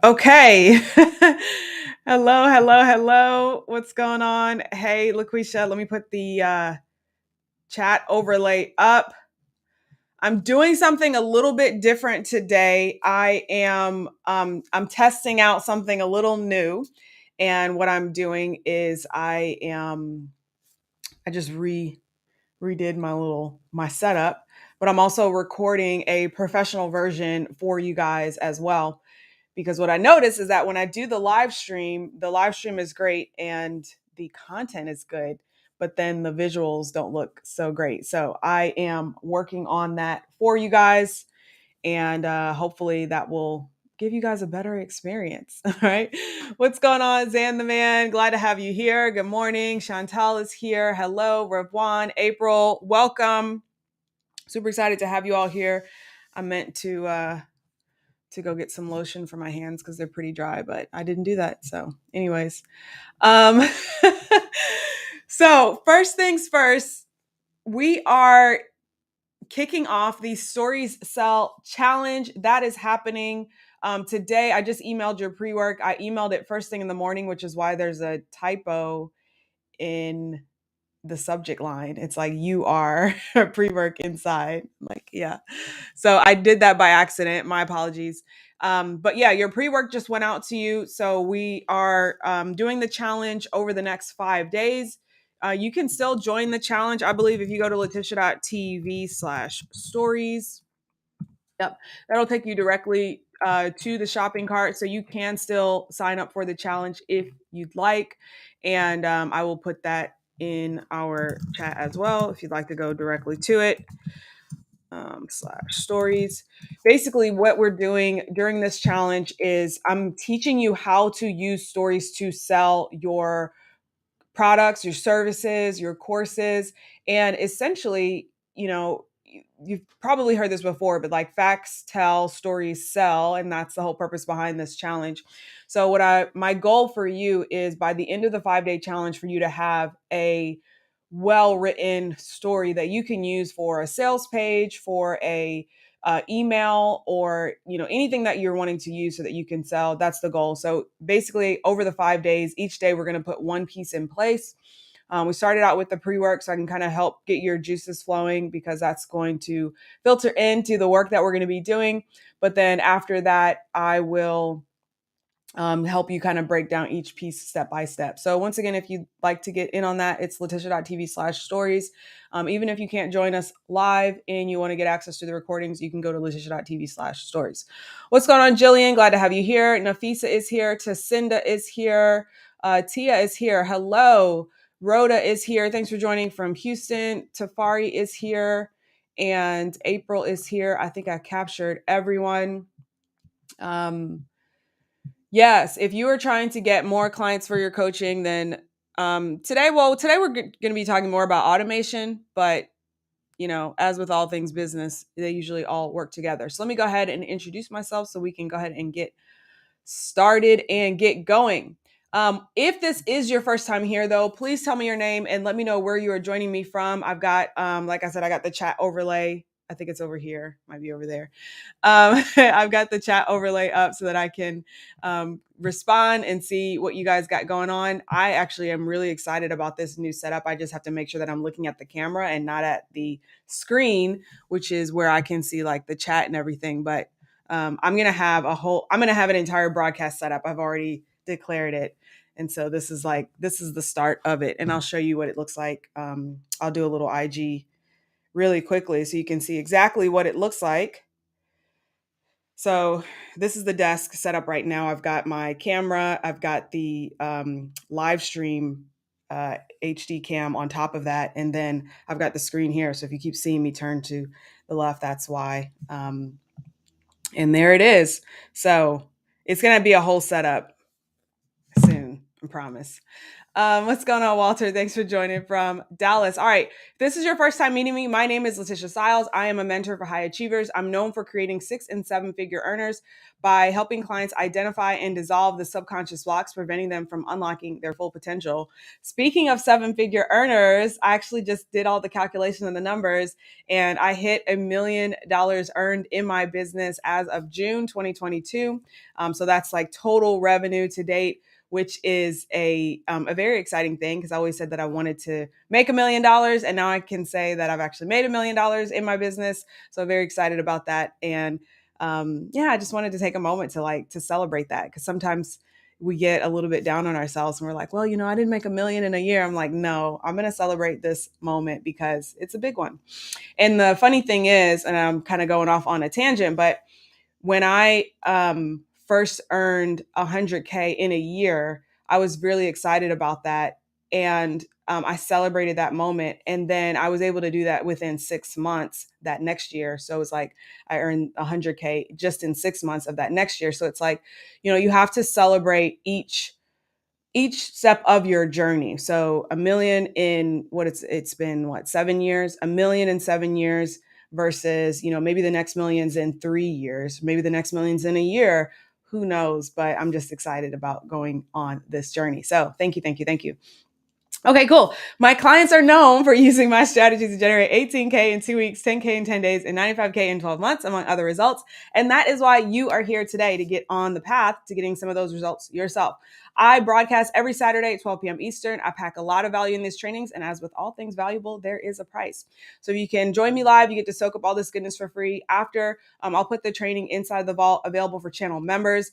Okay. Hello, hello, hello. What's going on? Hey, LaQuisha, let me put the chat overlay up. I'm doing something a little bit different today. I'm testing out something a little new, and what I'm doing is I just redid my setup, but I'm also recording a professional version for you guys as well, because what I notice is that when I do the live stream is great and the content is good, but then the visuals don't look so great. So I am working on that for you guys, and hopefully that will give you guys a better experience. All right. What's going on, Zan the man? Glad to have you here. Good morning. Chantal is here. Hello, Ravwan, April, welcome. Super excited to have you all here. I meant to go get some lotion for my hands because they're pretty dry, but I didn't do that. So, anyways, um, so first things first, we are kicking off the Stories Sell Challenge that is happening today. I just emailed your pre-work. I emailed it first thing in the morning, which is why there's a typo in the subject line. It's like you are pre-work inside. Like, yeah. So I did that by accident. My apologies. But yeah, your pre-work just went out to you. So we are doing the challenge over the next 5 days. You can still join the challenge. I believe if you go to LaTisha.tv/stories, yep, that'll take you directly to the shopping cart. So you can still sign up for the challenge if you'd like. And I will put that in our chat as well if you'd like to go directly to it. /stories. Basically, what we're doing during this challenge is I'm teaching you how to use stories to sell your products, your services, your courses, and essentially, you've probably heard this before, but like facts tell, stories sell, and that's the whole purpose behind this challenge. So my goal for you is by the end of the 5-day challenge for you to have a well-written story that you can use for a sales page, for a email, or anything that you're wanting to use so that you can sell. That's the goal. So basically, over the 5 days, each day we're going to put one piece in place. We started out with the pre-work so I can kind of help get your juices flowing, because that's going to filter into the work that we're going to be doing. But then after that, I will help you kind of break down each piece step by step. So once again, if you'd like to get in on that, it's LaTisha.tv/stories. Even if you can't join us live and you want to get access to the recordings, you can go to LaTisha.tv/stories. What's going on, Jillian? Glad to have you here. Nafisa is here. Tacinda is here. Tia is here. Hello. Rhoda is here. Thanks for joining from Houston. Tafari is here. And April is here. I think I captured everyone. Yes, if you are trying to get more clients for your coaching, then today we're going to be talking more about automation, but as with all things business, they usually all work together. So let me go ahead and introduce myself so we can go ahead and get started and get going. If this is your first time here, though, please tell me your name and let me know where you are joining me from. I've got, like I said, I got the chat overlay. I think it's over here, might be over there. I've got the chat overlay up so that I can respond and see what you guys got going on. I actually am really excited about this new setup. I just have to make sure that I'm looking at the camera and not at the screen, which is where I can see like the chat and everything. But I'm going to have an entire broadcast setup. I've already declared it. And so this is the start of it. And I'll show you what it looks like. I'll do a little IG really quickly so you can see exactly what it looks like. So this is the desk set up right now. I've got my camera. I've got the live stream HD cam on top of that. And then I've got the screen here. So if you keep seeing me turn to the left, that's why. And there it is. So it's going to be a whole setup soon, I promise. What's going on, Walter? Thanks for joining from Dallas. All right. If this is your first time meeting me, my name is LaTisha Styles. I am a mentor for high achievers. I'm known for creating 6 and 7-figure earners by helping clients identify and dissolve the subconscious blocks, preventing them from unlocking their full potential. Speaking of 7-figure earners, I actually just did all the calculations and the numbers, and I hit $1 million earned in my business as of June 2022. So that's like total revenue to date, which is a very exciting thing because I always said that I wanted to make $1 million, and now I can say that I've actually made $1 million in my business. So I'm very excited about that, and yeah, I just wanted to take a moment to celebrate that, because sometimes we get a little bit down on ourselves and we're like, well, I didn't make 1 million in a year. I'm like, no, I'm going to celebrate this moment because it's a big one. And the funny thing is, and I'm kind of going off on a tangent, but when I first earned 100K in a year, I was really excited about that. And I celebrated that moment. And then I was able to do that within 6 months that next year. So it was like I earned 100K just in 6 months of that next year. So it's like, you have to celebrate each step of your journey. So 1 million in it's been 7 years, 1 million in 7 years versus, maybe the next million's in 3 years, maybe the next million's in a year, who knows? But I'm just excited about going on this journey. So thank you, thank you, thank you. Okay, cool. My clients are known for using my strategies to generate 18K in 2 weeks, 10K in 10 days, and 95K in 12 months, among other results. And that is why you are here today, to get on the path to getting some of those results yourself. I broadcast every Saturday at 12 p.m. Eastern. I pack a lot of value in these trainings, and as with all things valuable, there is a price. So if you can join me live, you get to soak up all this goodness for free. After, I'll put the training inside the vault, available for channel members.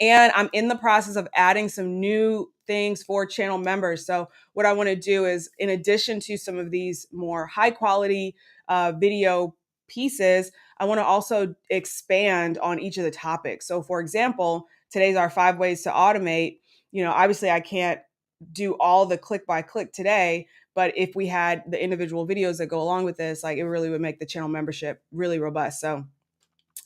And I'm in the process of adding some new things for channel members. So what I want to do is, in addition to some of these more high quality video pieces, I want to also expand on each of the topics. So for example, today's our 5 ways to automate. Obviously I can't do all the click by click today, but if we had the individual videos that go along with this, like, it really would make the channel membership really robust. So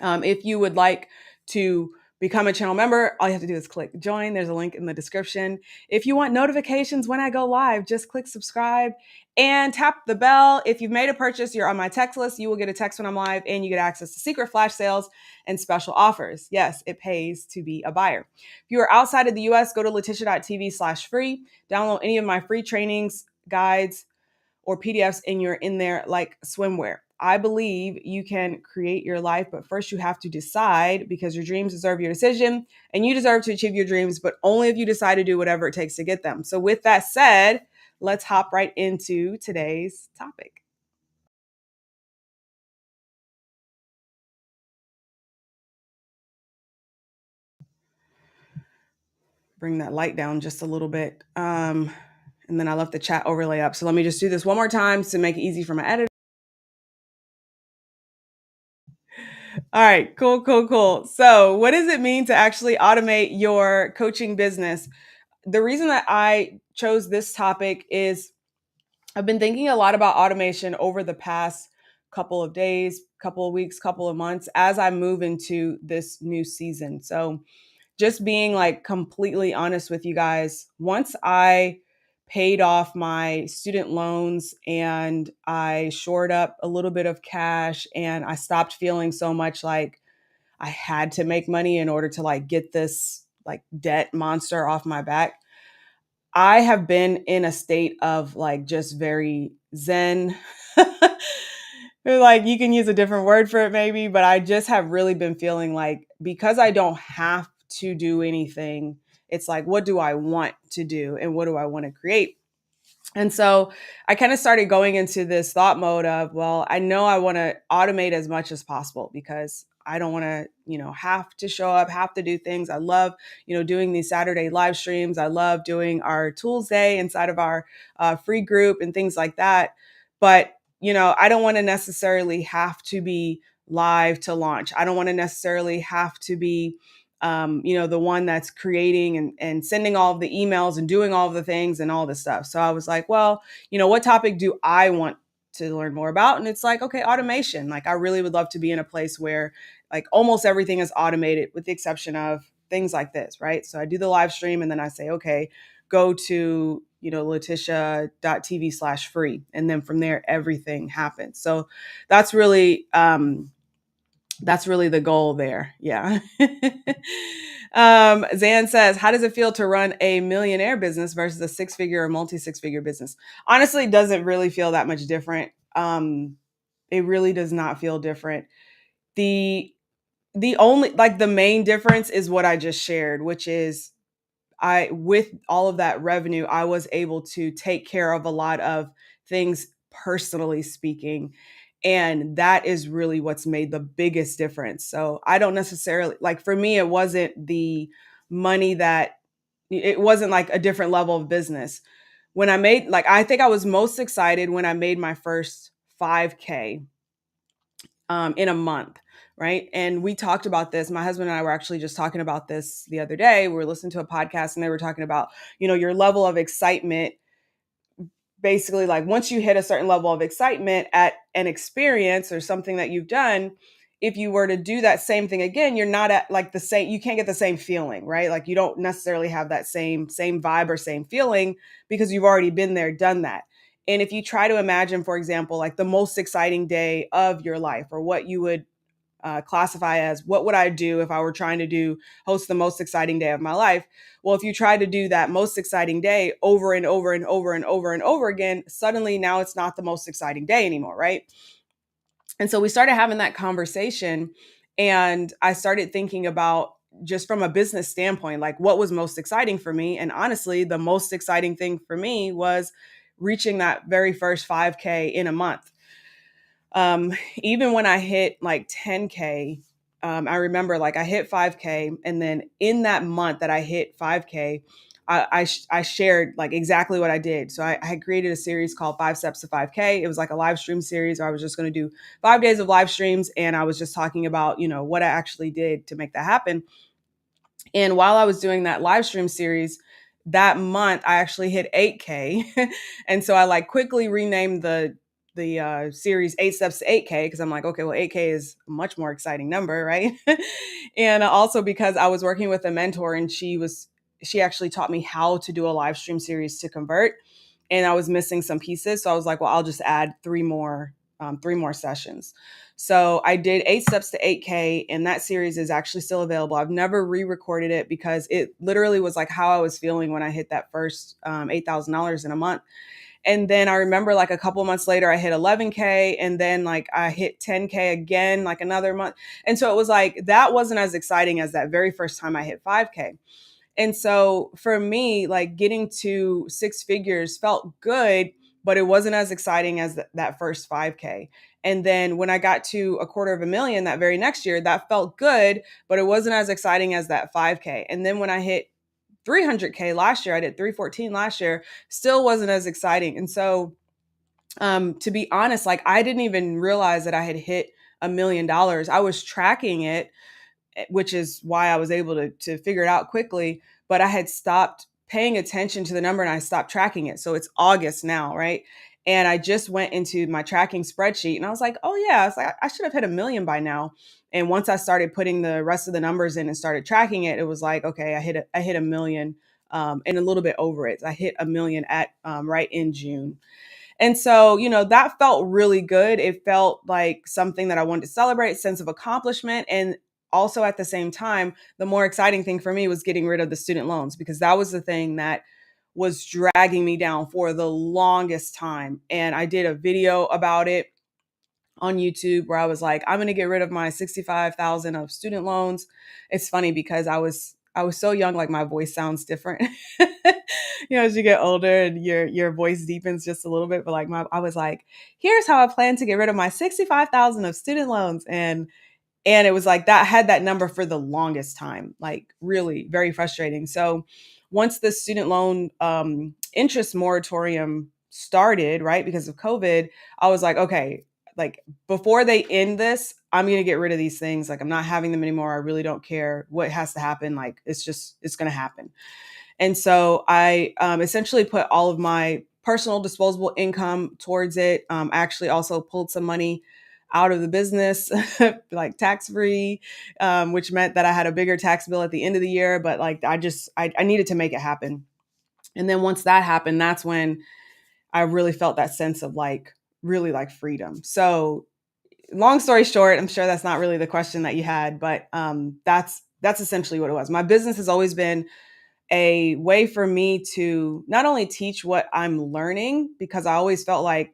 if you would like to become a channel member, all you have to do is click join. There's a link in the description. If you want notifications when I go live, just click subscribe and tap the bell. If you've made a purchase, you're on my text list, you will get a text when I'm live, and you get access to secret flash sales and special offers. Yes, it pays to be a buyer. If you are outside of the US, go to latisha.tv/free. Download any of my free trainings, guides, or PDFs, and you're in there like swimwear. I believe you can create your life, but first you have to decide, because your dreams deserve your decision, and you deserve to achieve your dreams, but only if you decide to do whatever it takes to get them. So with that said, let's hop right into today's topic. Bring that light down just a little bit. And then I left the chat overlay up. So let me just do this one more time to make it easy for my editor. All right, cool, cool, cool. So what does it mean to actually automate your coaching business? The reason that I chose this topic is I've been thinking a lot about automation over the past couple of days, couple of weeks, couple of months as I move into this new season. So just being like completely honest with you guys, once I paid off my student loans and I shored up a little bit of cash, and I stopped feeling so much like I had to make money in order to like get this like debt monster off my back, I have been in a state of like just very zen. Like, you can use a different word for it maybe, but I just have really been feeling like, because I don't have to do anything, it's like, what do I want to do and what do I want to create? And so I kind of started going into this thought mode of, well, I know I want to automate as much as possible, because I don't want to, have to show up, have to do things. I love, doing these Saturday live streams. I love doing our tools day inside of our free group and things like that. But, I don't want to necessarily have to be live to launch. I don't want to necessarily have to be the one that's creating and sending all of the emails and doing all of the things and all this stuff. So I was like, well, what topic do I want to learn more about? And it's like, okay, automation. Like, I really would love to be in a place where like almost everything is automated, with the exception of things like this, right? So I do the live stream, and then I say, okay, go to, LaTisha.tv/free. And then from there, everything happens. So that's really, that's really the goal there. Yeah. Zan says, how does it feel to run a millionaire business versus a six-figure or multi-six-figure business? Honestly, it doesn't really feel that much different. It really does not feel different. The only, like, the main difference is what I just shared, which is with all of that revenue, I was able to take care of a lot of things personally speaking. And that is really what's made the biggest difference. So I don't necessarily, like, for me, it wasn't the money that, it wasn't like a different level of business. When I made, like, I think I was most excited when I made my first 5K in a month. Right. And we talked about this. My husband and I were actually just talking about this the other day. We were listening to a podcast and they were talking about, your level of excitement. Basically, like, once you hit a certain level of excitement at an experience or something that you've done, if you were to do that same thing again, you're not at, like, the same, you can't get the same feeling, right? Like, you don't necessarily have that same vibe or same feeling because you've already been there, done that. And if you try to imagine, for example, like the most exciting day of your life, or what you would classify as, what would I do if I were trying to host the most exciting day of my life? Well, if you try to do that most exciting day over and over and over and over and over again, suddenly now it's not the most exciting day anymore, right? And so we started having that conversation, and I started thinking about, just from a business standpoint, like, what was most exciting for me. And honestly, the most exciting thing for me was reaching that very first 5K in a month. Even when I hit like 10K, I remember, like, I hit 5K, and then in that month that I hit 5K, I shared like exactly what I did. So I had created a series called 5 Steps to 5K. It was like a live stream series where I was just going to do 5 days of live streams, and I was just talking about, what I actually did to make that happen. And while I was doing that live stream series, that month I actually hit 8K. And so I, like, quickly renamed the series 8 Steps to 8K, because I'm like, okay, well, 8K is a much more exciting number, right? And also because I was working with a mentor, and she actually taught me how to do a live stream series to convert, and I was missing some pieces. So I was like, well, I'll just add three more sessions. So I did 8 Steps to 8K, and that series is actually still available. I've never re-recorded it because it literally was like how I was feeling when I hit that first $8,000 in a month. And then I remember, like, a couple months later, I hit 11K, and then, like, I hit 10K again, like, another month. And so it was like, that wasn't as exciting as that very first time I hit 5K. And so for me, like, getting to six figures felt good, but it wasn't as exciting as that first 5K. And then when I got to $250,000 that very next year, that felt good, but it wasn't as exciting as that 5K. And then when I hit 300K last year, I did 314 last year, still wasn't as exciting. And so, to be honest, like, I didn't even realize that I had hit $1 million. I was tracking it, which is why I was able to figure it out quickly. But I had stopped paying attention to the number, and I stopped tracking it. So it's August now, right? And I just went into my tracking spreadsheet, and I was like, oh yeah, it's like, I should have hit 1 million by now. And once I started putting the rest of the numbers in and started tracking it, it was like, okay, I hit 1 million, and a little bit over it. I hit 1 million at right in June. And so, that felt really good. It felt like something that I wanted to celebrate, sense of accomplishment. And also at the same time, the more exciting thing for me was getting rid of the student loans, because that was the thing that was dragging me down for the longest time. And I did a video about it on YouTube where I was like, I'm going to get rid of my 65,000 of student loans. It's funny because I was so young, like, my voice sounds different. As you get older and your voice deepens just a little bit, but, like, I was like, here's how I plan to get rid of my 65,000 of student loans. And it was like that, I had that number for the longest time, like, really very frustrating. So once the student loan interest moratorium started, right, because of COVID, I was like, okay, like, before they end this, I'm going to get rid of these things. Like, I'm not having them anymore. I really don't care what has to happen. Like, it's going to happen. And so I essentially put all of my personal disposable income towards it. I actually also pulled some money out of the business, like, tax free, which meant that I had a bigger tax bill at the end of the year. But, like, I needed to make it happen. And then once that happened, that's when I really felt that sense of like really like freedom. So long story short, I'm sure that's not really the question that you had, but that's essentially what it was. My business has always been a way for me to not only teach what I'm learning, because I always felt like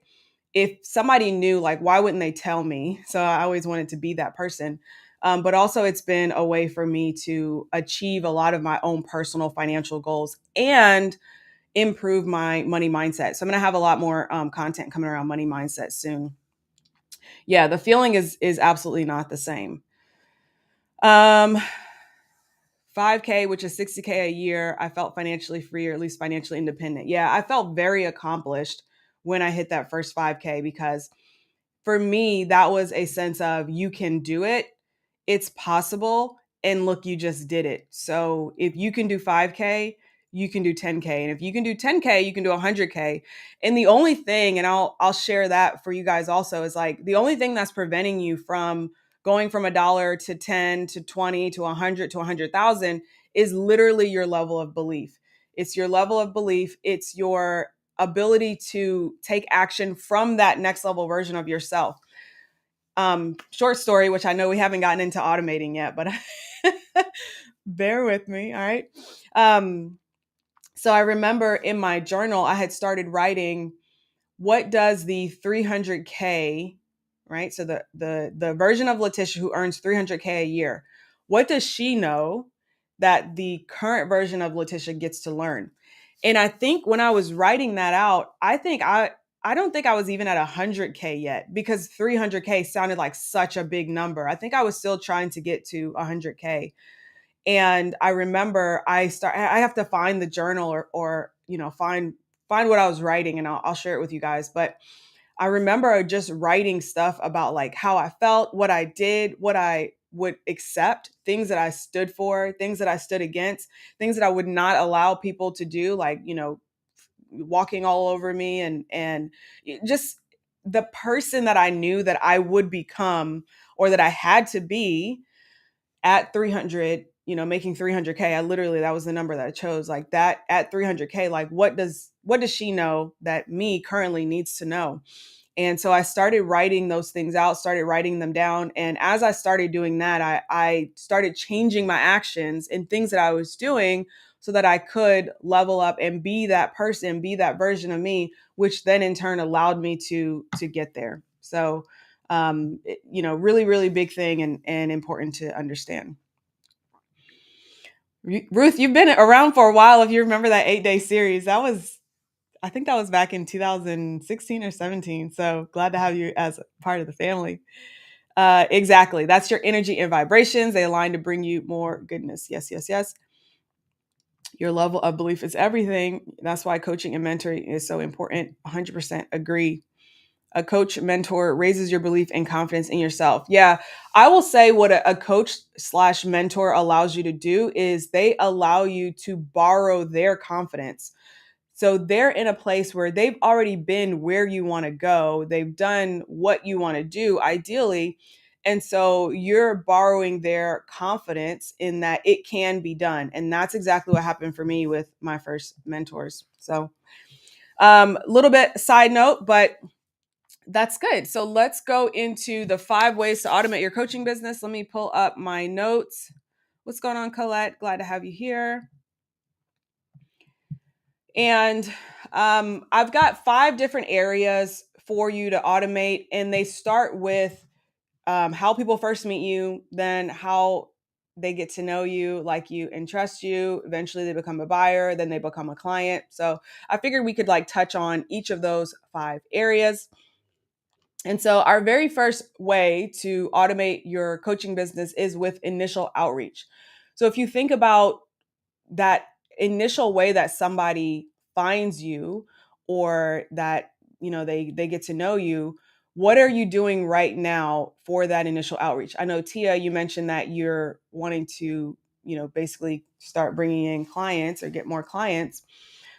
if somebody knew, like, why wouldn't they tell me? So I always wanted to be that person. But also, it's been a way for me to achieve a lot of my own personal financial goals and improve my money mindset. So I'm going to have a lot more content coming around money mindset soon. Yeah, the feeling is absolutely not the same. Um, 5K, which is 60K a year, I felt financially free, or at least financially independent. Yeah, I felt very accomplished when I hit that first 5K, because for me, that was a sense of you can do it. It's possible. And look, you just did it. So if you can do 5K, you can do 10K. And if you can do 10K, you can do 100K. And the only thing, and I'll share that for you guys also, is like the only thing that's preventing you from going from $1 to 10 to 20 to 100 to 100,000 is literally your level of belief. It's your level of belief. It's your ability to take action from that next level version of yourself. Short story, which I know we haven't gotten into automating yet, but bear with me. All right. Um, so I remember in my journal, I had started writing, what does the 300K, right? So the version of LaTisha who earns 300K a year, what does she know that the current version of LaTisha gets to learn? And I think when I was writing that out, I don't think I was even at 100K yet, because 300K sounded like such a big number. I think I was still trying to get to 100K. And I remember I have to find the journal, or find what I was writing, and I'll share it with you guys. But I remember just writing stuff about like how I felt, what I did, what I would accept, things that I stood for, things that I stood against, things that I would not allow people to do, like, walking all over me, and just the person that I knew that I would become, or that I had to be at 300, making 300K. I literally, that was the number that I chose, like that at 300K, like what does she know that me currently needs to know? And so I started writing those things out, started writing them down. And as I started doing that, I started changing my actions and things that I was doing so that I could level up and be that person, be that version of me, which then in turn allowed me to get there. So, really, really big thing, and important to understand. Ruth, you've been around for a while. If you remember that 8-day series, I think that was back in 2016 or 17. So glad to have you as part of the family. Exactly. That's your energy and vibrations. They align to bring you more goodness. Yes, yes, yes. Your level of belief is everything. That's why coaching and mentoring is so important. 100% agree. A coach mentor raises your belief and confidence in yourself. Yeah, I will say what a coach slash mentor allows you to do is they allow you to borrow their confidence. So they're in a place where they've already been where you want to go. They've done what you want to do, ideally. And so you're borrowing their confidence in that it can be done. And that's exactly what happened for me with my first mentors. So, a little bit side note, but that's good. So let's go into the 5 ways to automate your coaching business. Let me pull up my notes. What's going on, Colette? Glad to have you here. And I've got 5 different areas for you to automate, and they start with how people first meet you, then how they get to know you, like you, and trust you. Eventually, they become a buyer, then they become a client. So I figured we could like touch on each of those 5 areas. And so, our very first way to automate your coaching business is with initial outreach. So, if you think about that initial way that somebody finds you, or that they get to know you, what are you doing right now for that initial outreach? I know, Tia, you mentioned that you're wanting to basically start bringing in clients or get more clients.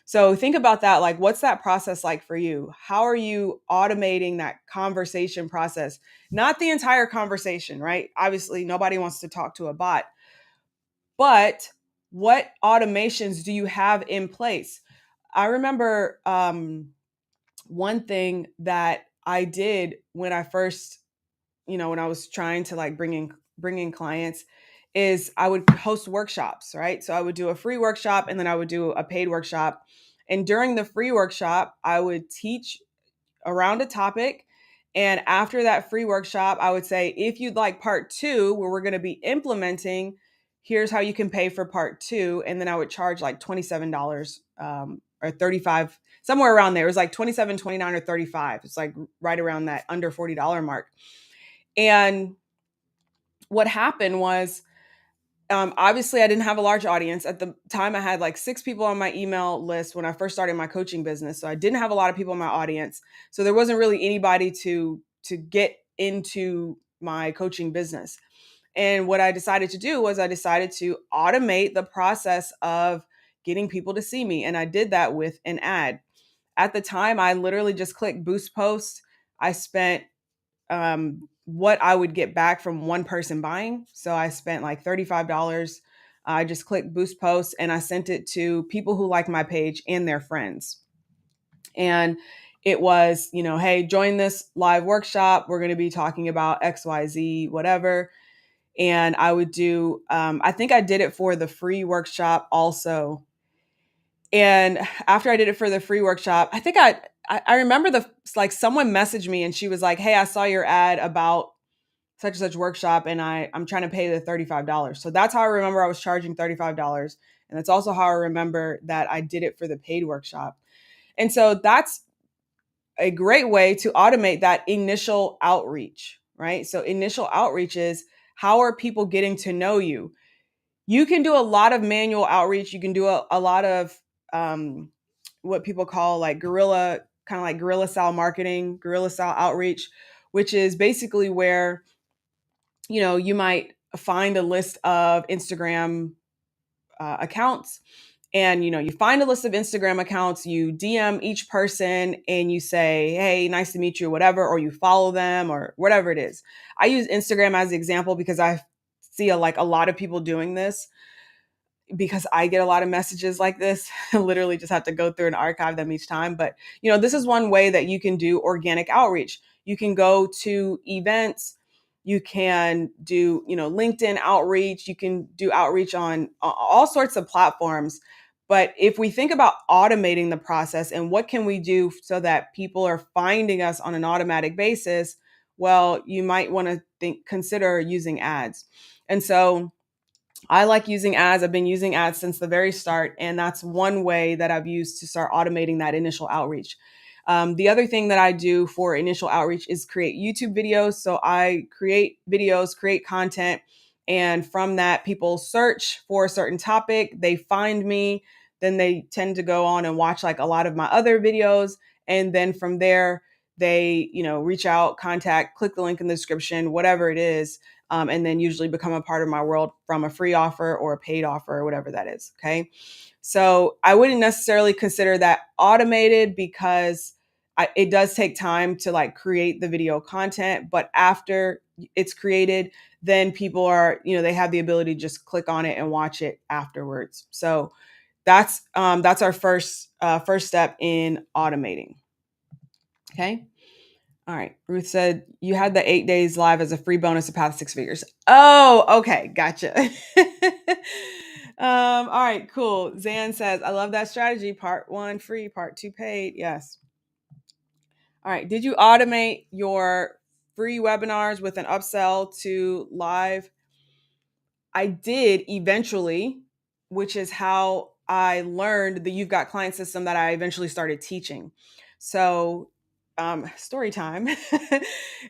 So think about that. Like, what's that process like for you? How are you automating that conversation process? Not the entire conversation, right? Obviously, nobody wants to talk to a bot, but what automations do you have in place? I remember one thing that I did when I first, when I was trying to like bring in clients is I would host workshops, right? So I would do a free workshop and then I would do a paid workshop. And during the free workshop, I would teach around a topic. And after that free workshop, I would say, if you'd like part two, where we're going to be implementing, here's how you can pay for part two. And then I would charge like $27 or 35, somewhere around there. It was like 27, 29, or 35. It's like right around that under $40 mark. And what happened was, obviously, I didn't have a large audience. At the time, I had like 6 people on my email list when I first started my coaching business. So I didn't have a lot of people in my audience. So there wasn't really anybody to get into my coaching business. And what I decided to do was I decided to automate the process of getting people to see me. And I did that with an ad. At the time, I literally just clicked boost post. I spent what I would get back from one person buying. So I spent like $35. I just clicked boost post and I sent it to people who like my page and their friends. And it was, hey, join this live workshop. We're going to be talking about XYZ, whatever. And I would do, I think I did it for the free workshop also. And after I did it for the free workshop, I think I remember like someone messaged me and she was like, hey, I saw your ad about such and such workshop and I'm trying to pay the $35. So that's how I remember I was charging $35. And that's also how I remember that I did it for the paid workshop. And so that's a great way to automate that initial outreach, right? So initial outreach is, how are people getting to know you? You can do a lot of manual outreach. You can do a lot of what people call like kind of like guerrilla style marketing, guerrilla style outreach, which is basically where, you might find a list of Instagram accounts. And, you find a list of Instagram accounts, you DM each person and you say, hey, nice to meet you, or whatever, or you follow them or whatever it is. I use Instagram as an example because I see like a lot of people doing this, because I get a lot of messages like this. I literally just have to go through and archive them each time. But, this is one way that you can do organic outreach. You can go to events. You can do, LinkedIn outreach. You can do outreach on all sorts of platforms. But if we think about automating the process and what can we do so that people are finding us on an automatic basis, well, you might want to consider using ads. And so I like using ads. I've been using ads since the very start. And that's one way that I've used to start automating that initial outreach. The other thing that I do for initial outreach is create YouTube videos. So I create videos, create content. And from that, people search for a certain topic. They find me. Then they tend to go on and watch like a lot of my other videos. And then from there, they, reach out, contact, click the link in the description, whatever it is, and then usually become a part of my world from a free offer or a paid offer or whatever that is. Okay. So I wouldn't necessarily consider that automated because it does take time to like create the video content, but after it's created, then people are, they have the ability to just click on it and watch it afterwards. So that's our first step in automating. Okay. All right. Ruth said you had the 8 days live as a free bonus to path 6 figures. Oh, okay. Gotcha. All right, cool. Zan says, I love that strategy. Part 1 free, part 2 paid. Yes. All right. Did you automate your free webinars with an upsell to live? I did eventually, which is how I learned the You've Got Client system that I eventually started teaching. So, story time.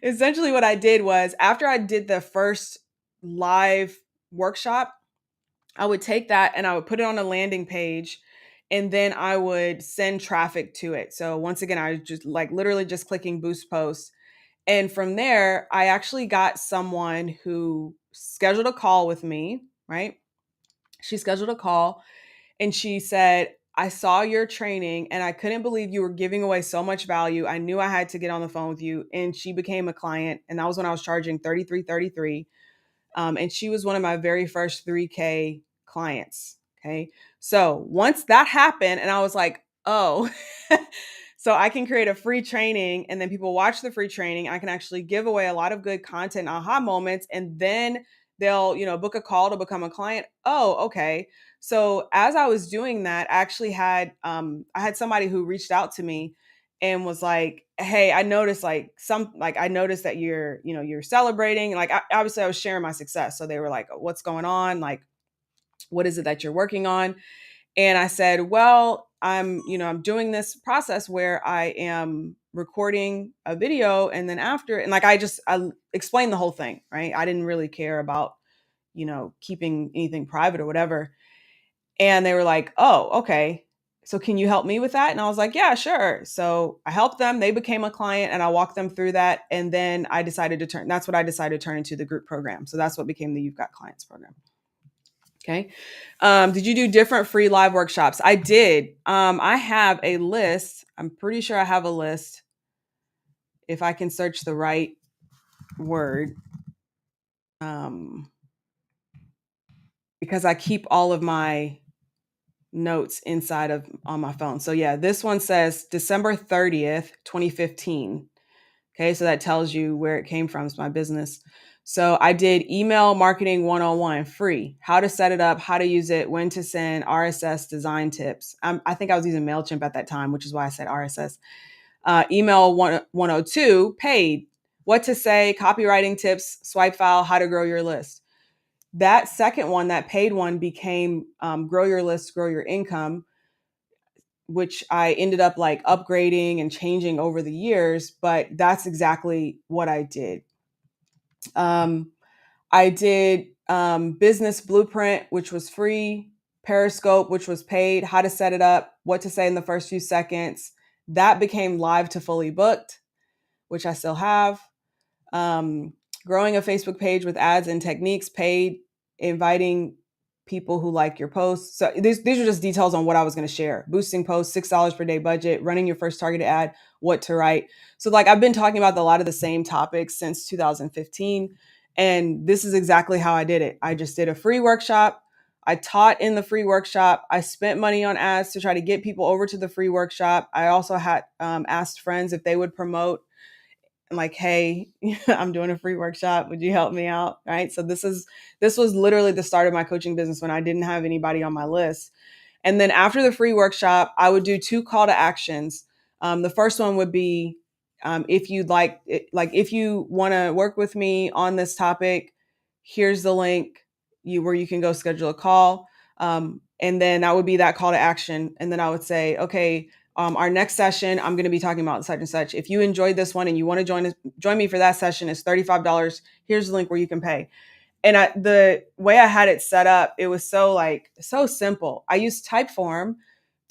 Essentially, what I did was after I did the first live workshop, I would take that and I would put it on a landing page and then I would send traffic to it. So, once again, I was just like literally just clicking boost post. And from there, I actually got someone who scheduled a call with me, right? She scheduled a call and she said, I saw your training and I couldn't believe you were giving away so much value. I knew I had to get on the phone with you. And she became a client. And that was when I was charging $33.33. And she was one of my very first 3K clients. Okay. So once that happened, and I was like, oh, so I can create a free training and then people watch the free training. I can actually give away a lot of good content, aha moments, and then they'll, book a call to become a client. Oh, okay. So as I was doing that, I actually had I had somebody who reached out to me and was like, "Hey, I noticed I noticed that you're celebrating." Like obviously I was sharing my success. So they were like, "What's going on? Like what is it that you're working on?" And I said, well, I'm doing this process where I am recording a video and then after, and like I explained the whole thing, right? I didn't really care about, keeping anything private or whatever. And they were like, oh, okay. So can you help me with that? And I was like, yeah, sure. So I helped them. They became a client and I walked them through that. And then that's what I decided to turn into the group program. So that's what became the You've Got Clients program. Okay. Did you do different free live workshops? I did. I have a list. I'm pretty sure I have a list if I can search the right word. Um, because I keep all of my notes inside of on my phone. So yeah, this one says December 30th, 2015. Okay, so that tells you where it came from. It's my business. So I did email marketing 101 free, how to set it up, how to use it, when to send, RSS design tips. I think I was using MailChimp at that time, which is why I said RSS. Email 102 paid, what to say, copywriting tips, swipe file, how to grow your list. That second one, that paid one, became grow your list, grow your income, which I ended up like upgrading and changing over the years, but that's exactly what I did. Um, I did Business Blueprint, which was free, Periscope, which was paid, how to set it up, what to say in the first few seconds. That became live to fully booked, which I still have. um, Growing a Facebook page with ads and techniques, paid, inviting people who like your posts. So these are just details on what I was going to share. Boosting posts, $6 per day budget, running your first targeted ad, what to write. So like I've been talking about a lot of the same topics since 2015. And this is exactly how I did it. I just did a free workshop. I taught in the free workshop. I spent money on ads to try to get people over to the free workshop. I also had asked friends if they would promote like, hey, I'm doing a free workshop. Would you help me out? Right. So this was literally the start of my coaching business when I didn't have anybody on my list. And then after the free workshop, I would do 2 call to actions. The first one would be if you'd like if you want to work with me on this topic, here's the link where you can go schedule a call. And then that would be that call to action. And then I would say, okay, our next session, I'm going to be talking about such and such. If you enjoyed this one and you want to join me for that session, it's $35. Here's the link where you can pay. And the way I had it set up, it was so simple. I used Typeform.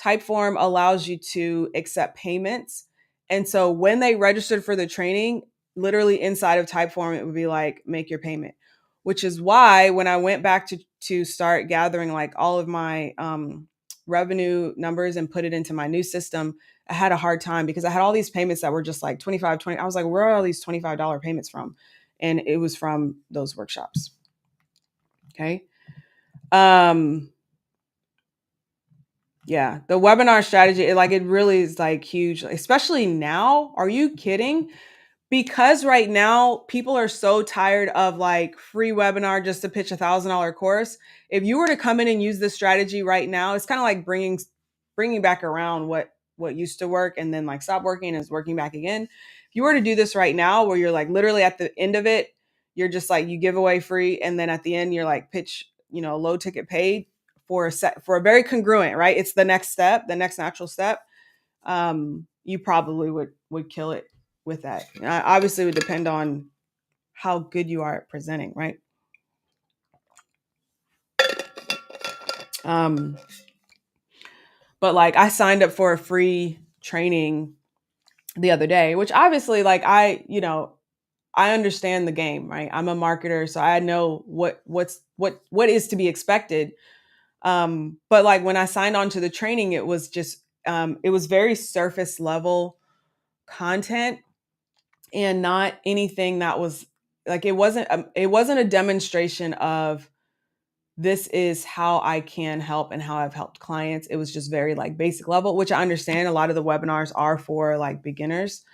Typeform allows you to accept payments. And so when they registered for the training, literally inside of Typeform, it would be like, make your payment, which is why when I went back to start gathering like all of my revenue numbers and put it into my new system, I had a hard time because I had all these payments that were just like 25, 20. I was like, where are all these $25 payments from? And it was from those workshops. Okay. Um, yeah, the webinar strategy, it really is like huge, especially now. Are you kidding? Because right now people are so tired of like free webinar just to pitch $1,000 course. If you were to come in and use this strategy right now, it's kind of like bringing back around what used to work and then like stop working and is working back again. If you were to do this right now, where you're like literally at the end of it, you're just like you give away free, and then at the end you're like pitch, low ticket paid for a very congruent, right? It's the next step, the next natural step. You probably would kill it with that. Obviously, it would depend on how good you are at presenting, right? Um, but like I signed up for a free training the other day, which obviously like I understand the game, right? I'm a marketer, so I know what is to be expected. But like when I signed on to the training, it was just it was very surface level content and not anything that was like it wasn't a demonstration of this is how I can help and how I've helped clients. It was just very like basic level, which I understand a lot of the webinars are for like beginners.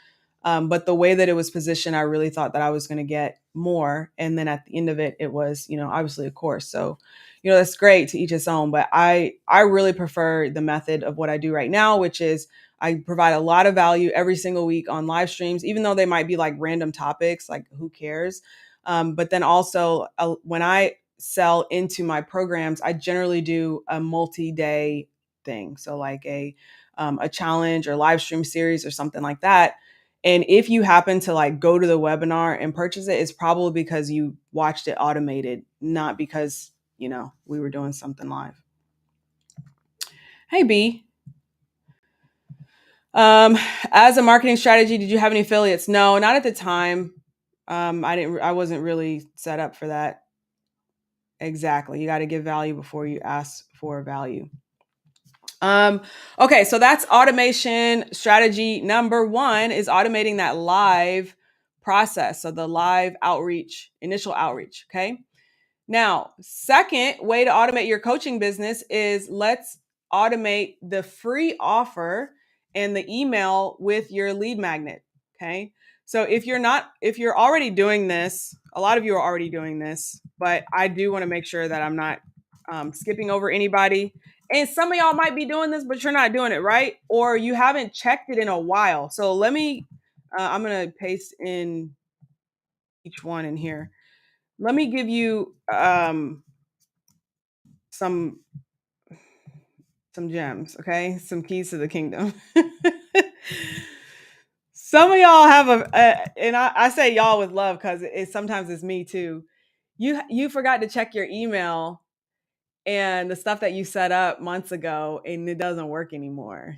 But the way that it was positioned, I really thought that I was going to get more. And then at the end of it, it was, obviously a course. So, that's great, to each his own. But I really prefer the method of what I do right now, which is I provide a lot of value every single week on live streams, even though they might be like random topics, like who cares? But then also when I sell into my programs, I generally do a multi-day thing. So like a challenge or live stream series or something like that. And if you happen to like go to the webinar and purchase it, it's probably because you watched it automated, not because, we were doing something live. Hey, B. As a marketing strategy, did you have any affiliates? No, not at the time. I wasn't really set up for that. Exactly. You got to give value before you ask for value. Okay, so that's automation strategy number 1 is automating that live process. So the live outreach, initial outreach. Okay. Now, second way to automate your coaching business is let's automate the free offer and the email with your lead magnet. Okay. So if you're already doing this, a lot of you are already doing this, but I do want to make sure that I'm not skipping over anybody. And some of y'all might be doing this, but you're not doing it right, or you haven't checked it in a while. So I'm going to paste in each one in here. Let me give you some gems, okay? Some keys to the kingdom. Some of y'all have and I say y'all with love because sometimes it's me too. You forgot to check your email and the stuff that you set up months ago, and it doesn't work anymore.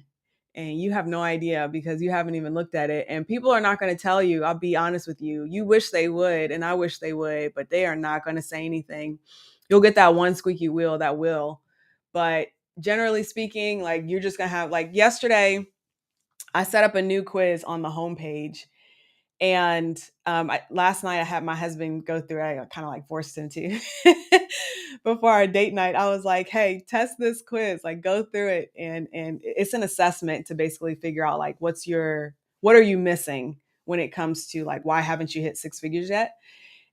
And you have no idea because you haven't even looked at it. And people are not going to tell you. I'll be honest with you. You wish they would, and I wish they would, but they are not going to say anything. You'll get that one squeaky wheel that will. But generally speaking, like you're just going to have, like yesterday, I set up a new quiz on the homepage. And last night I had my husband go through it. I kind of like forced him to before our date night. I was like, hey, test this quiz, like go through it. And it's an assessment to basically figure out like, what are you missing when it comes to like, why haven't you hit 6 figures yet?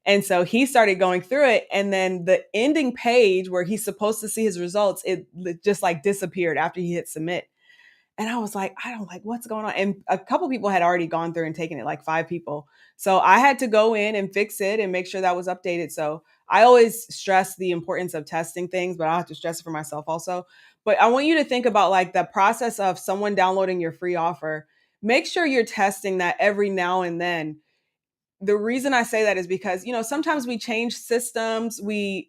And so he started going through it. And then the ending page where he's supposed to see his results, it just like disappeared after he hit submit. And I was like, I don't like what's going on. And a couple people had already gone through and taken it, like 5 people. So I had to go in and fix it and make sure that was updated. So I always stress the importance of testing things, but I have to stress it for myself also. But I want you to think about like the process of someone downloading your free offer. Make sure you're testing that every now and then. The reason I say that is because, sometimes we change systems, we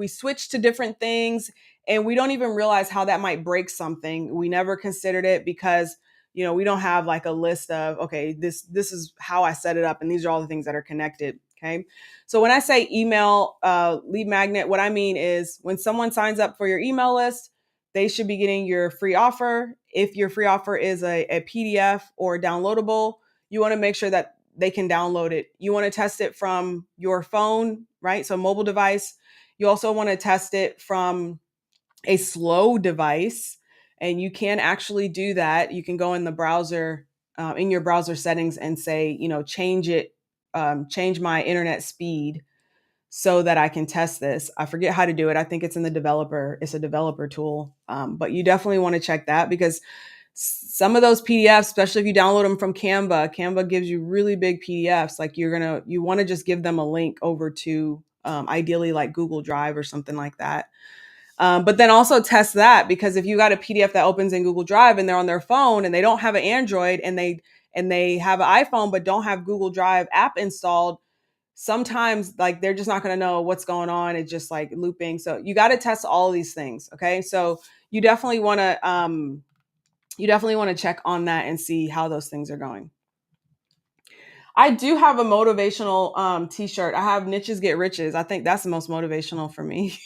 switch to different things, and we don't even realize how that might break something. We never considered it because, we don't have like a list of, okay, this is how I set it up, and these are all the things that are connected. Okay. So when I say email lead magnet, what I mean is when someone signs up for your email list, they should be getting your free offer. If your free offer is a PDF or downloadable, you want to make sure that they can download it. You want to test it from your phone, right? So mobile device. You also want to test it from a slow device, and you can actually do that. You can go in the browser, in your browser settings, and say, change my internet speed so that I can test this. I forget how to do it. I think it's in the developer. It's a developer tool, but you definitely want to check that because some of those PDFs, especially if you download them from Canva gives you really big PDFs. Like you want to just give them a link over to ideally like Google Drive or something like that. But then also test that, because if you got a PDF that opens in Google Drive and they're on their phone and they don't have an Android and they have an iPhone but don't have Google Drive app installed, sometimes like they're just not going to know what's going on. It's just like looping. So you got to test all of these things. Okay. So you definitely want to check on that and see how those things are going. I do have a motivational t-shirt. I have Niches Get Riches. I think that's the most motivational for me.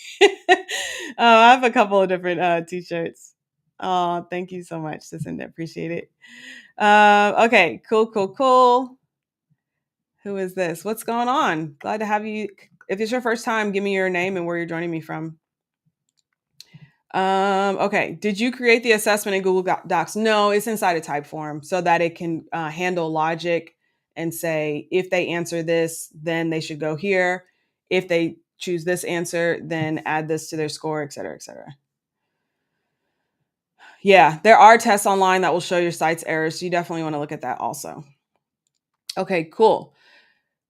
I have a couple of different t-shirts. Oh, thank you so much, Jacinda. Appreciate it. Okay, cool. Who is this? What's going on? Glad to have you If it's your first time, give me your name and where you're joining me from. Okay. Did you create the assessment in Google Docs? No, it's inside a type form so that it can handle logic and say, if they answer this, then they should go here. If they choose this answer, then add this to their score, et cetera, et cetera. Yeah, there are tests online that will show your site's errors. So you definitely want to look at that also. Okay, cool.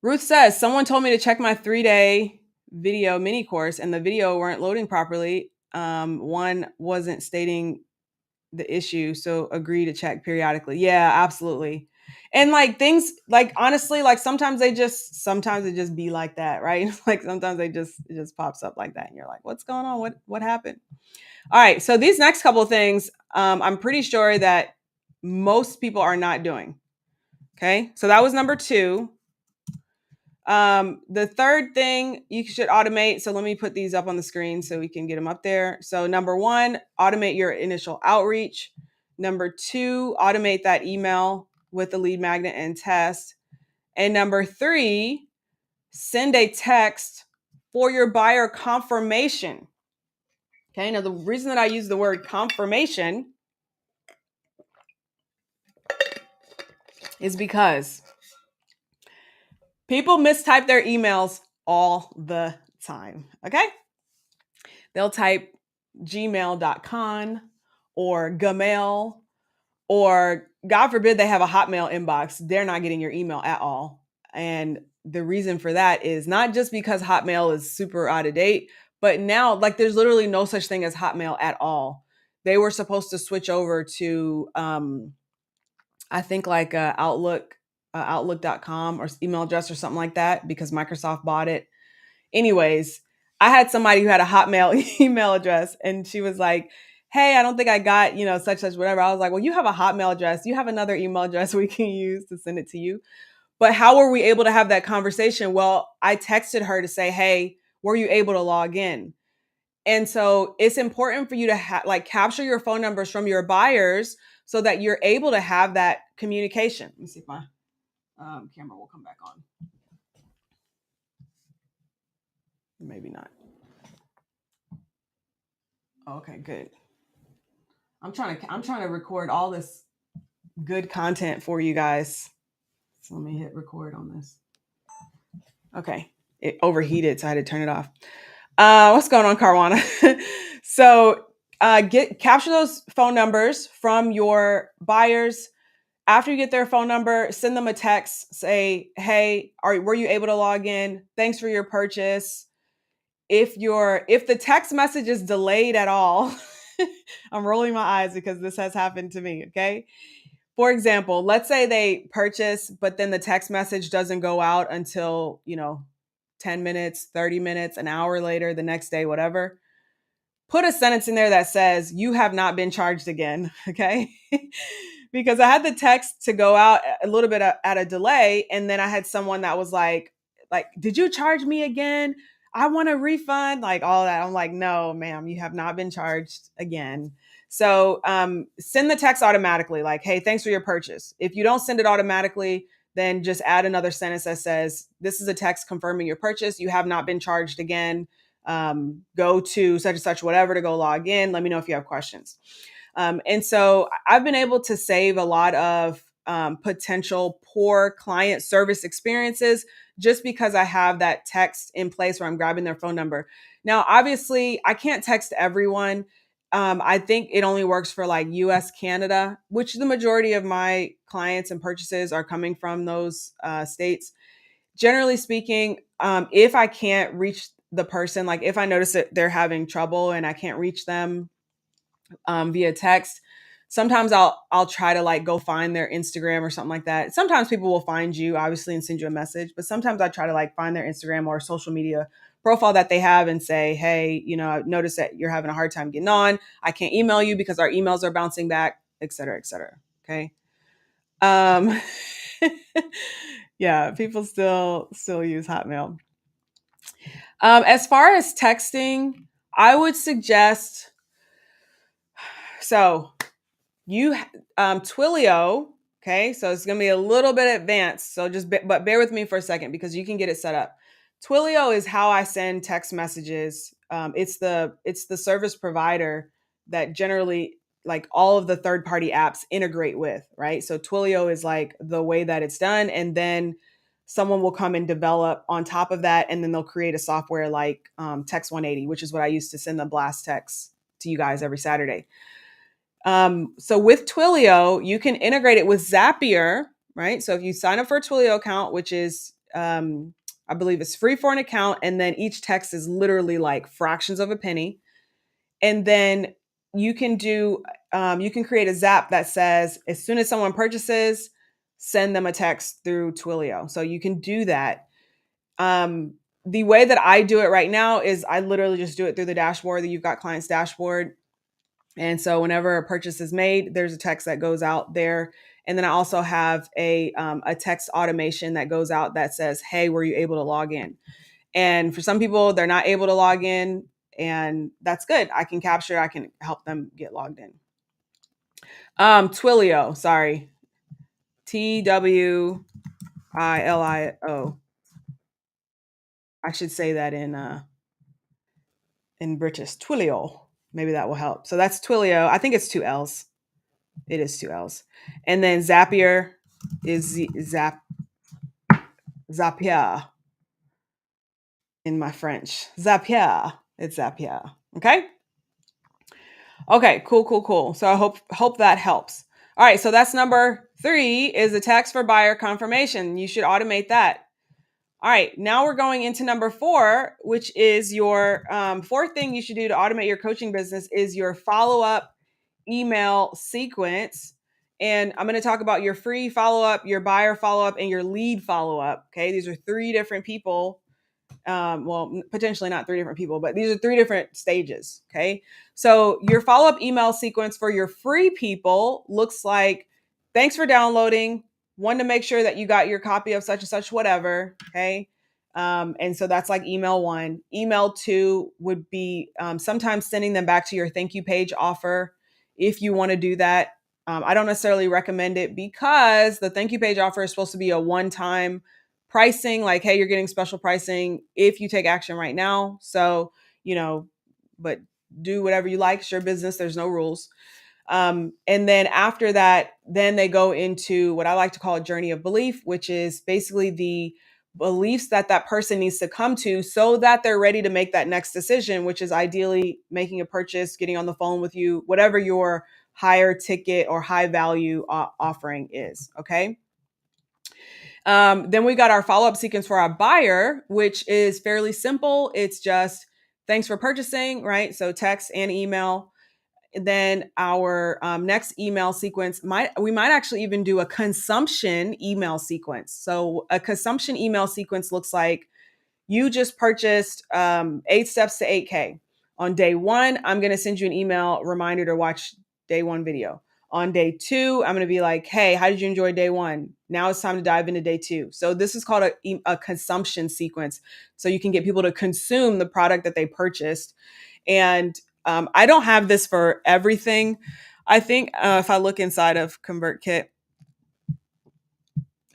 Ruth says, someone told me to check my 3-day video mini course and the video weren't loading properly. One wasn't stating the issue, so agree to check periodically. Yeah, absolutely. And like things like honestly, like sometimes it just be like that, right? Like sometimes it just pops up like that and you're like, what's going on? What happened? All right, so these next couple of things, I'm pretty sure that most people are not doing. Okay, so that was number 2. The third thing you should automate. So let me put these up on the screen so we can get them up there. So number 1, automate your initial outreach. Number 2, automate that email with the lead magnet and test. And number 3, send a text for your buyer confirmation. Okay, now the reason that I use the word confirmation is because people mistype their emails all the time. Okay, they'll type gmail.com or Gmail, or God forbid they have a Hotmail inbox. They're not getting your email at all. And the reason for that is not just because Hotmail is super out of date, but now like there's literally no such thing as Hotmail at all. They were supposed to switch over to I think like outlook.com or email address or something like that because Microsoft bought it. Anyways, I had somebody who had a Hotmail email address and she was like, hey, I don't think I got, such, whatever. I was like, well, you have a Hotmail address. You have another email address we can use to send it to you. But how were we able to have that conversation? Well, I texted her to say, hey, were you able to log in? And so it's important for you to capture your phone numbers from your buyers so that you're able to have that communication. Let me see if my camera will come back on. Maybe not. Okay, good. I'm trying to record all this good content for you guys. So let me hit record on this. Okay. It overheated, so I had to turn it off. What's going on, Carwana? So capture those phone numbers from your buyers. After you get their phone number, send them a text. Say, hey, were you able to log in? Thanks for your purchase. If the text message is delayed at all, I'm rolling my eyes because this has happened to me. Okay. For example, let's say they purchase, but then the text message doesn't go out until, 10 minutes, 30 minutes, an hour later, the next day, whatever. Put a sentence in there that says, you have not been charged again. Okay. Because I had the text to go out a little bit at a delay. And then I had someone that was like, did you charge me again? I want a refund, like all that. I'm like, no, ma'am, you have not been charged again. So send the text automatically, like, hey, thanks for your purchase. If you don't send it automatically, then just add another sentence that says, this is a text confirming your purchase. You have not been charged again. Go to such and such, whatever, to go log in. Let me know if you have questions. And so I've been able to save a lot of potential poor client service experiences just because I have that text in place where I'm grabbing their phone number. Now, obviously, I can't text everyone. I think it only works for like US, Canada, which the majority of my clients and purchases are coming from those states. Generally speaking, if I can't reach the person, like if I notice that they're having trouble and I can't reach them via text, sometimes I'll try to like go find their Instagram or something like that. Sometimes people will find you obviously and send you a message, but sometimes I try to like find their Instagram or social media profile that they have and say, hey, I noticed that you're having a hard time getting on. I can't email you because our emails are bouncing back, et cetera, et cetera. Okay. Yeah, people still use Hotmail. As far as texting, I would suggest, so you Twilio, okay, so it's going to be a little bit advanced, so but bear with me for a second because you can get it set up. Twilio is how I send text messages. It's the service provider that generally like all of the third party apps integrate with, right? So Twilio is like the way that it's done, and then someone will come and develop on top of that, and then they'll create a software like Text 180, which is what I use to send the blast text to you guys every Saturday. So with Twilio, you can integrate it with Zapier, right? So if you sign up for a Twilio account, which is, I believe it's free for an account, and then each text is literally like fractions of a penny. And then you can you can create a Zap that says, as soon as someone purchases, send them a text through Twilio. So you can do that. The way that I do it right now is I literally just do it through the dashboard that you've got clients dashboard. And so whenever a purchase is made, there's a text that goes out there. And then I also have a text automation that goes out that says, hey, were you able to log in? And for some people, they're not able to log in. And that's good. I can help them get logged in. Twilio, sorry. Twilio. I should say that in British. Twilio. Maybe that will help. So that's Twilio. I think it's two L's. It is two L's. And then Zapier is Zapier in my French. Zapier. It's Zapier. Okay. Okay. Cool. Cool. Cool. So I hope that helps. All right. So that's number 3 is a text for buyer confirmation. You should automate that. All right. Now we're going into number 4, which is your fourth thing you should do to automate your coaching business is your follow up email sequence. And I'm going to talk about your free follow up, your buyer follow up, and your lead follow up. Okay. These are 3 different people. Well, potentially not 3 different people, but these are 3 different stages. Okay. So your follow up email sequence for your free people looks like, thanks for downloading. One, to make sure that you got your copy of such and such, whatever. Okay. And so that's like email 1. Email 2 would be sometimes sending them back to your thank you page offer if you want to do that. I don't necessarily recommend it because the thank you page offer is supposed to be a one-time pricing, like, hey, you're getting special pricing if you take action right now. So, but do whatever you like. It's your business. There's no rules. And then after that, then they go into what I like to call a journey of belief, which is basically the beliefs that that person needs to come to so that they're ready to make that next decision, which is ideally making a purchase, getting on the phone with you, whatever your higher ticket or high value offering is. Okay. Then we got our follow-up sequence for our buyer, which is fairly simple. It's just thanks for purchasing, right? So text and email. Then our next email sequence we might actually even do a consumption email sequence. So a consumption email sequence looks like you just purchased 8 steps to 8K. On day 1, I'm going to send you an email reminder to watch day 1 video. On day 2, I'm going to be like, hey, how did you enjoy day 1? Now it's time to dive into day 2. So this is called a consumption sequence. So you can get people to consume the product that they purchased. And I don't have this for everything. I think if I look inside of ConvertKit,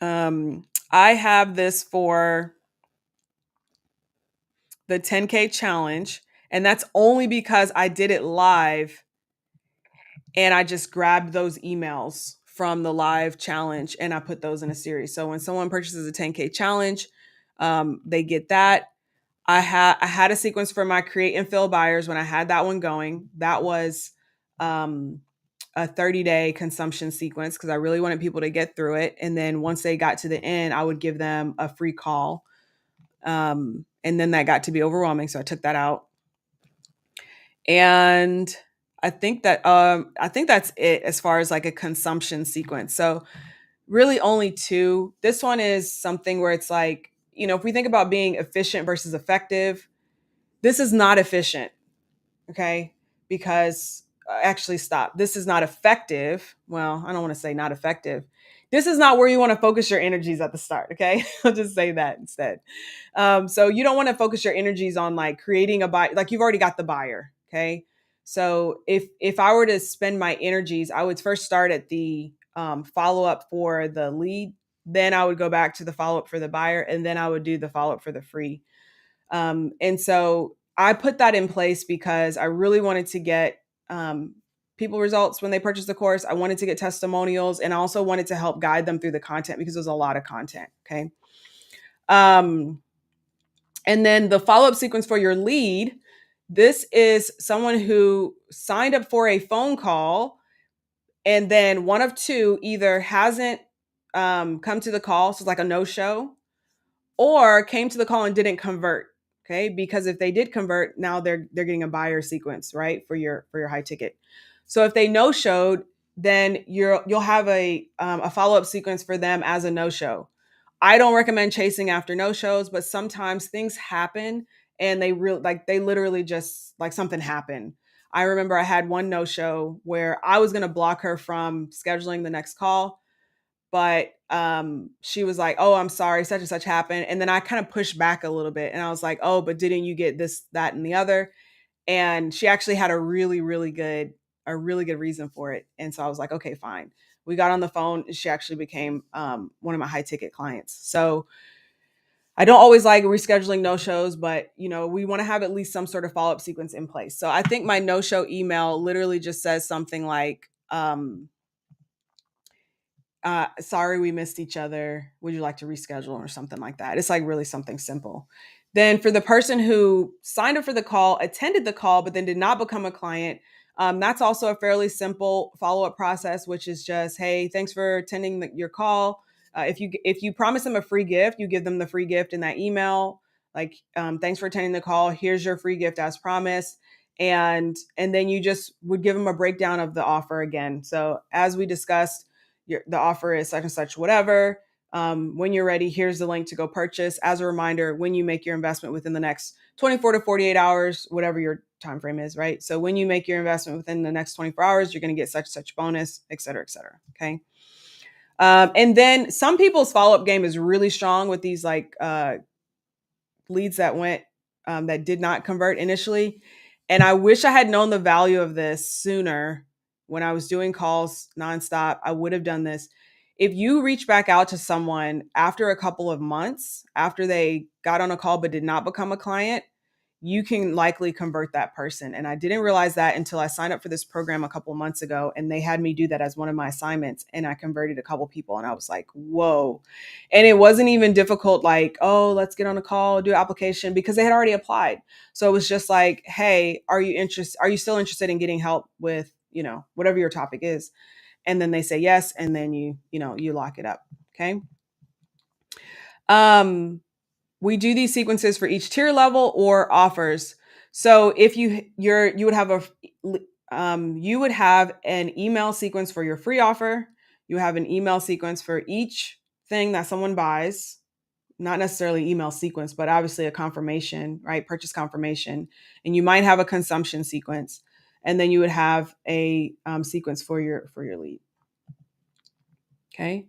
I have this for the 10K challenge. And that's only because I did it live and I just grabbed those emails from the live challenge and I put those in a series. So when someone purchases a 10K challenge, they get that. I had a sequence for my create and fill buyers when I had that one going. That was a 30-day consumption sequence because I really wanted people to get through it. And then once they got to the end, I would give them a free call. And then that got to be overwhelming. So I took that out. And I think that's it as far as like a consumption sequence. So really only 2. This one is something where it's like, if we think about being efficient versus effective, this is not efficient. Okay. Because actually stop. This is not effective. Well, I don't want to say not effective. This is not where you want to focus your energies at the start. Okay. I'll just say that instead. So you don't want to focus your energies on like creating a buy, like you've already got the buyer. Okay. So if I were to spend my energies, I would first start at the follow up for the lead Then I would go back to the follow-up for the buyer, and then I would do the follow-up for the free. And so I put that in place because I really wanted to get people results when they purchased the course. I wanted to get testimonials, and I also wanted to help guide them through the content because there's a lot of content. Okay. Um, and then the follow-up sequence for your lead. This is someone who signed up for a phone call, and then one of two either hasn't come to the call, so it's like a no-show, or came to the call and didn't convert. Okay, because if they did convert, now they're getting a buyer sequence, right, for your high ticket. So if they no showed, then you'll have a follow up sequence for them as a no show. I don't recommend chasing after no shows, but sometimes things happen and they literally just like something happened. I remember I had one no show where I was going to block her from scheduling the next call, but she was like, "Oh, I'm sorry, such and such happened." And then I kind of pushed back a little bit, and I was like, "Oh, but didn't you get this, that, and the other?" And she actually had a really good reason for it. And so I was like, "Okay, fine." We got on the phone, and she actually became one of my high ticket clients. So I don't always like rescheduling no shows, but we want to have at least some sort of follow up sequence in place. So I think my no show email literally just says something like, sorry we missed each other, would you like to reschedule, or something like that. It's like really something simple. Then for the person who signed up for the call, attended the call, but then did not become a client, that's also a fairly simple follow-up process, which is just, hey, thanks for attending your call. If you promise them a free gift, you give them the free gift in that email, like, thanks for attending the call, here's your free gift as promised. And then you just would give them a breakdown of the offer again. So as we discussed, the offer is such and such, whatever. When you're ready, here's the link to go purchase. As a reminder, when you make your investment within the next 24 to 48 hours, whatever your time frame is, right? So when you make your investment within the next 24 hours, you're going to get such bonus, et cetera, et cetera. Okay. And then some people's follow-up game is really strong with these like leads that did not convert initially. And I wish I had known the value of this sooner when I was doing calls nonstop. I would have done this. If you reach back out to someone after a couple of months, after they got on a call but did not become a client, you can likely convert that person. And I didn't realize that until I signed up for this program a couple of months ago, and they had me do that as one of my assignments. And I converted a couple people, and I was like, whoa. And it wasn't even difficult, like, oh, let's get on a call, do an application, because they had already applied. So it was just like, hey, are you still interested in getting help with, whatever your topic is? And then they say yes, and then you lock it up. Okay. We do these sequences for each tier level or offers. So if you would have an email sequence for your free offer. You have an email sequence for each thing that someone buys, not necessarily email sequence, but obviously a confirmation, right? Purchase confirmation. And you might have a consumption sequence. And then you would have a sequence for your lead. Okay.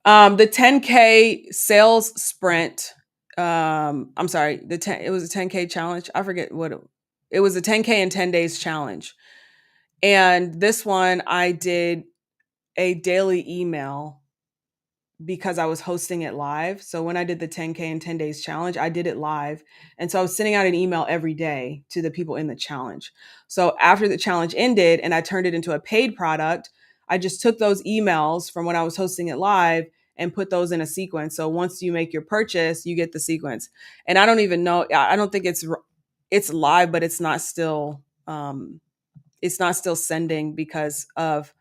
The 10K sales sprint. I'm sorry. It was a 10K challenge. I forget what it was. A 10K in 10 days challenge. And this one I did a daily email because I was hosting it live. So when I did the 10K in 10 days challenge, I did it live. And so I was sending out an email every day to the people in the challenge. So after the challenge ended and I turned it into a paid product, I just took those emails from when I was hosting it live and put those in a sequence. So once you make your purchase, you get the sequence. And I don't even know, I don't think it's live, but it's not still sending because of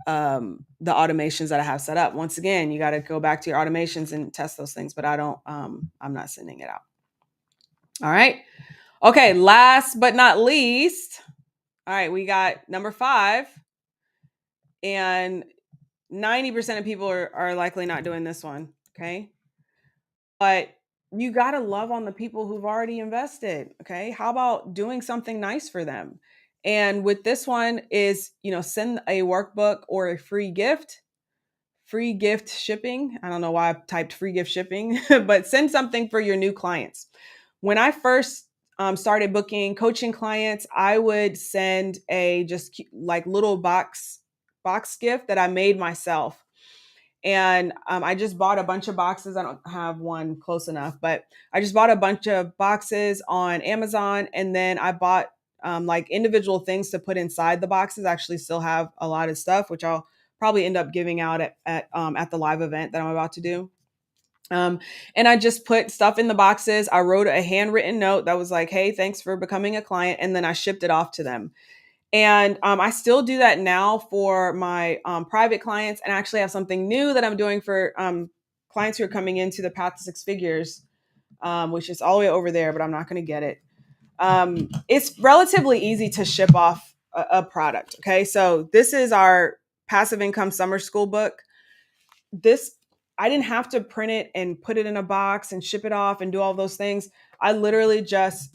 the automations that I have set up. Once again, you got to go back to your automations and test those things, but I'm not sending it out. All right. Okay. Last but not least. All right. We got number 5, and 90% of people are likely not doing this one. Okay. But you got to love on the people who've already invested. Okay. How about doing something nice for them? And with this one is, send a workbook or a free gift shipping. I don't know why I typed free gift shipping, but send something for your new clients. When I first started booking coaching clients, I would send a just like little box gift that I made myself. And I just bought a bunch of boxes. I don't have one close enough, but I just bought a bunch of boxes on Amazon, and then I bought like individual things to put inside the boxes. I actually still have a lot of stuff, which I'll probably end up giving out at the live event that I'm about to do. And I just put stuff in the boxes. I wrote a handwritten note that was like, "Hey, thanks for becoming a client," and then I shipped it off to them. And I still do that now for my private clients, and I actually have something new that I'm doing for clients who are coming into the Path to Six Figures, which is all the way over there, but I'm not going to get it. It's relatively easy to ship off a product. Okay, so this is our passive income summer school book. This, I didn't have to print it and put it in a box and ship it off and do all those things. I literally just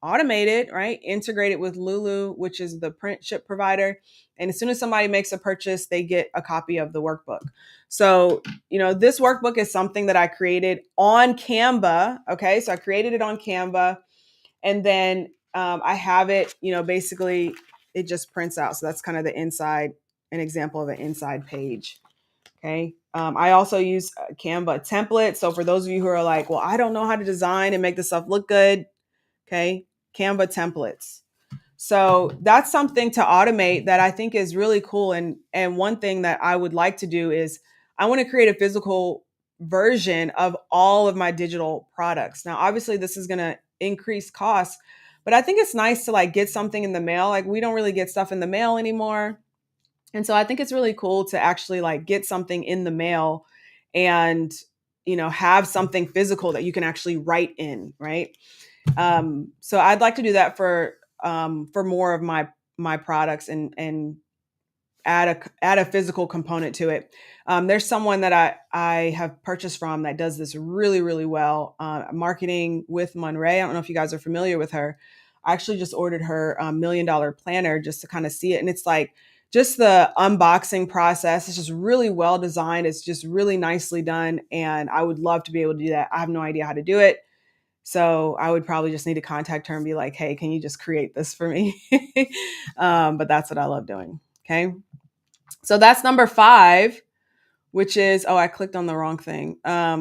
automated, right? Integrated with Lulu, which is the print ship provider. And as soon as somebody makes a purchase, they get a copy of the workbook. So, this workbook is something that I created on Canva. Okay. So I created it on Canva, and then I have it, basically it just prints out. So that's kind of the inside, an example of an inside page. Okay. I also use Canva templates. So for those of you who are like, well, I don't know how to design and make this stuff look good. Okay. Canva templates. So that's something to automate that I think is really cool. And one thing that I would like to do is I want to create a physical version of all of my digital products. Now, obviously this is going to increase costs, but I think it's nice to like get something in the mail. Like we don't really get stuff in the mail anymore. And so I think it's really cool to actually like get something in the mail and, have something physical that you can actually write in, right? So I'd like to do that for more of my products and add a physical component to it. There's someone that I have purchased from that does this really, really well. Marketing with Monray. I don't know if you guys are familiar with her. I actually just ordered her $1 million planner just to kind of see it. And it's like just the unboxing process. It's just really well designed. It's just really nicely done. And I would love to be able to do that. I have no idea how to do it. So I would probably just need to contact her and be like, hey, can you just create this for me? But that's what I love doing. Okay. So that's number 5, which is, I clicked on the wrong thing. I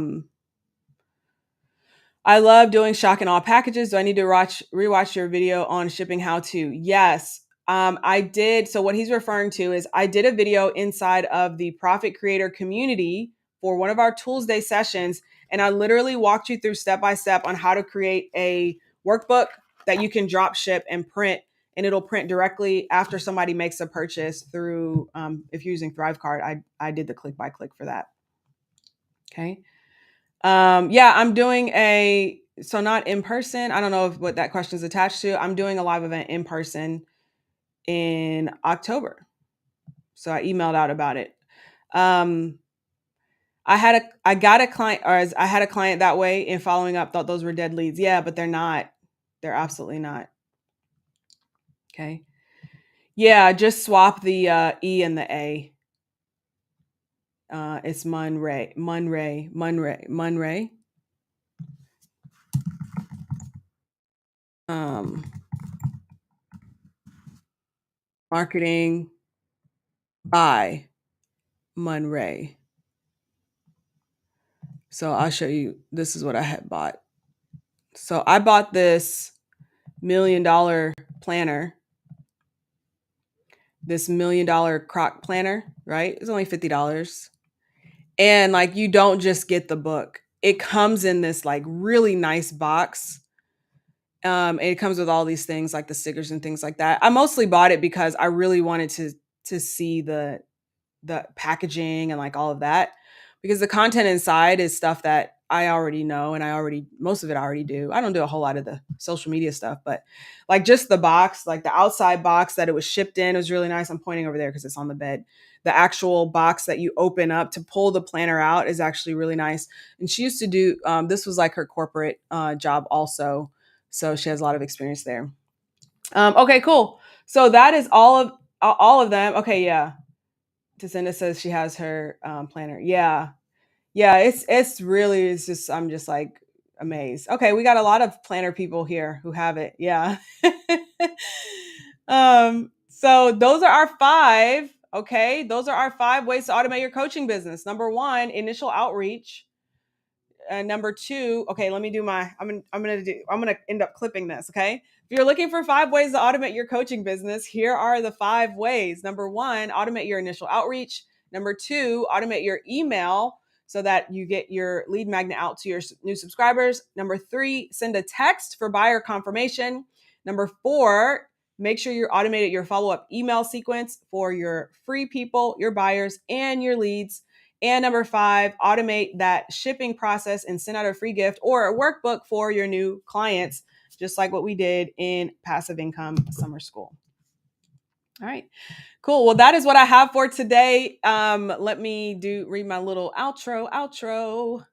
love doing shock and awe packages. Do I need to rewatch your video on shipping how to? Yes, I did. So what he's referring to is I did a video inside of the Profit Creator community for one of our Tools Day sessions. And I literally walked you through step by step on how to create a workbook that you can drop ship and print. And it'll print directly after somebody makes a purchase through, if you're using ThriveCard, I did the click by click for that. Okay. Yeah, I'm doing so not in person. I don't know what that question is attached to. I'm doing a live event in person in October. So I emailed out about it. I got a client, or I had a client that way, and following up thought those were dead leads. Yeah, but they're not. They're absolutely not. Okay. Yeah, just swap the E and the A. It's Munray. Um, Marketing by Munray. So I'll show you. This is what I had bought. So I bought this $1 million planner, this $1 million crock planner, right? It's only $50. And like, you don't just get the book. It comes in this like really nice box. And it comes with all these things like the stickers and things like that. I mostly bought it because I really wanted to see the packaging and like all of that, because the content inside is stuff that I already know, and most of it I already do. I don't do a whole lot of the social media stuff, but like just the box, like the outside box that it was shipped in was really nice. I'm pointing over there because it's on the bed. The actual box that you open up to pull the planner out is actually really nice. And she used to do, this was like her corporate job also. So she has a lot of experience there. Okay, cool. So that is all of them. Okay. Yeah. Jacinda says she has her planner. Yeah. Yeah. It's just, I'm just like amazed. Okay. We got a lot of planner people here who have it. Yeah. So those are our 5. Okay, those are our 5 ways to automate your coaching business. Number 1, initial outreach. Number 2, okay, let me do my. I'm gonna end up clipping this. Okay, if you're looking for 5 ways to automate your coaching business, here are the 5 ways. Number 1, automate your initial outreach. Number 2, automate your email so that you get your lead magnet out to your new subscribers. Number 3, send a text for buyer confirmation. Number 4, make sure you're automated your follow-up email sequence for your free people, your buyers, and your leads. And number 5, automate that shipping process and send out a free gift or a workbook for your new clients, just like what we did in Passive Income Summer School. All right, cool. Well, that is what I have for today. Let me read my little outro.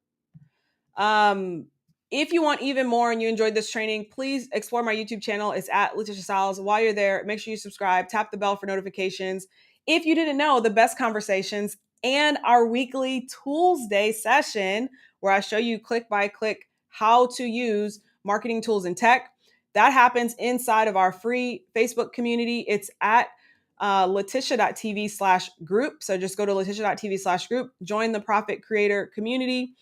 Um, if you want even more and you enjoyed this training, please explore my YouTube channel. It's at LaTisha Styles. While you're there, make sure you subscribe, tap the bell for notifications. If you didn't know, the best conversations and our weekly Tools Day session, where I show you click by click how to use marketing tools and tech, that happens inside of our free Facebook community. It's at latisha.tv/group. So just go to latisha.tv/group, join the Profit Creator community.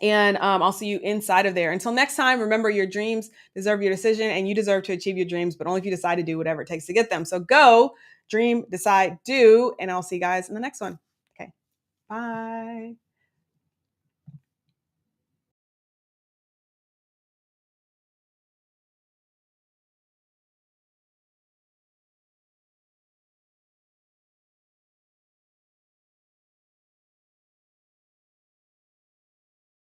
And I'll see you inside of there. Until next time, remember your dreams deserve your decision and you deserve to achieve your dreams, but only if you decide to do whatever it takes to get them. So go, dream, decide, do, and I'll see you guys in the next one. Okay, bye.